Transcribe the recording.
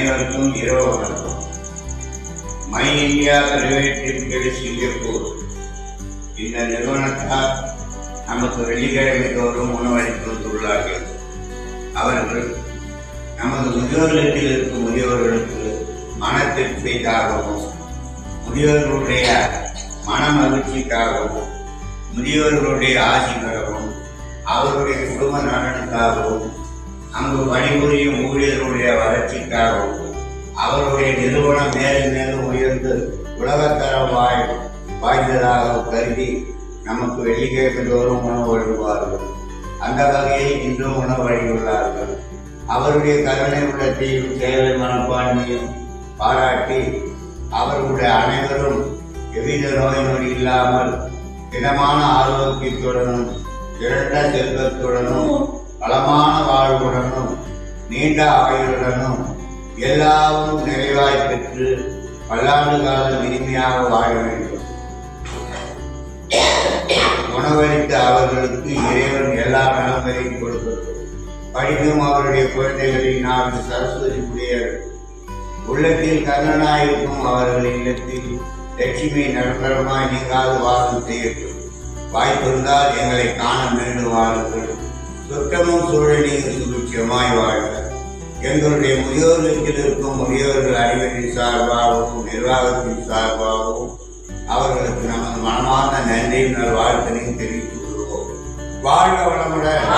அனைவருக்கும் இரவு வணக்கம். My India private limited Singapore இந்த நிறுவனத்தால் நமக்கு வெள்ளிக்கிழமை தோறும் உணவளித்து வந்துள்ளார்கள். அவர்கள் நமது முதியோர்களில் இருக்கும் முதியோர்களுக்கு மன திருப்திக்காகவும், முதியோர்களுடைய மன மகிழ்ச்சிக்காகவும், முதியோர்களுடைய ஆசி பெறவும், அவருடைய குடும்ப நலனுக்காகவும், அங்கு பணிபுரியும் ஊழியர்களுடைய வளர்ச்சிக்காகவும், அவருடைய நிறுவனம் மேலும் மேலும் உயர்ந்து உலகத்தரம் வாய்ந்ததாக கருதி நமக்கு வெள்ளிக்கிழமை தோறும் உணவு வழங்குவார்கள். அந்த வகையில் இன்றும் உணவு வழங்கியுள்ளார்கள். அவருடைய கருணை உள்ளத்தையும் சேவை மனப்பான்மையும் பாராட்டி அவர்களுடைய அனைவரும் எவ்வித நோய் நொடி இல்லாமல் திடமான ஆரோக்கியத்துடனும் திரண்ட செல்வத்துடனும் பலமான வாழ்வுடனும் நீண்ட ஆயுளுடனும் எல்லாரும் நிறைவாய் பெற்று பல்லாண்டு காலம் இனிமையாக வாழ வேண்டும். உணவளித்த அவர்களுக்கு இறைவன் எல்லா நலங்களையும் கொடுக்கிறது. படிக்கும் அவருடைய குழந்தைகளின் நாடு சரஸ்வதி உடையவர். உள்ளத்தில் கர்ணனாயிருக்கும் அவர்களின் இல்லத்தில் லட்சுமி நிரந்தரமாய் நீங்காது வாசம் செய்யட்டும். வாய்ப்பிருந்தால் எங்களை காண மீண்டும் வாருங்கள். சுற்றமும் சூழலையும் சுபிட்சமாய் வாழ்க. எங்களுடைய முதியோர்களுக்கு இருக்கும் முதியோர்கள் அனைவரின் சார்பாகவும் நிர்வாகத்தின் சார்பாகவும் அவர்களுக்கு நமது மனமார்ந்த நன்றியும் நல்வாழ்த்தினையும் தெரிவித்துக் கொள்வோம். வாழ்க வளமுடன்.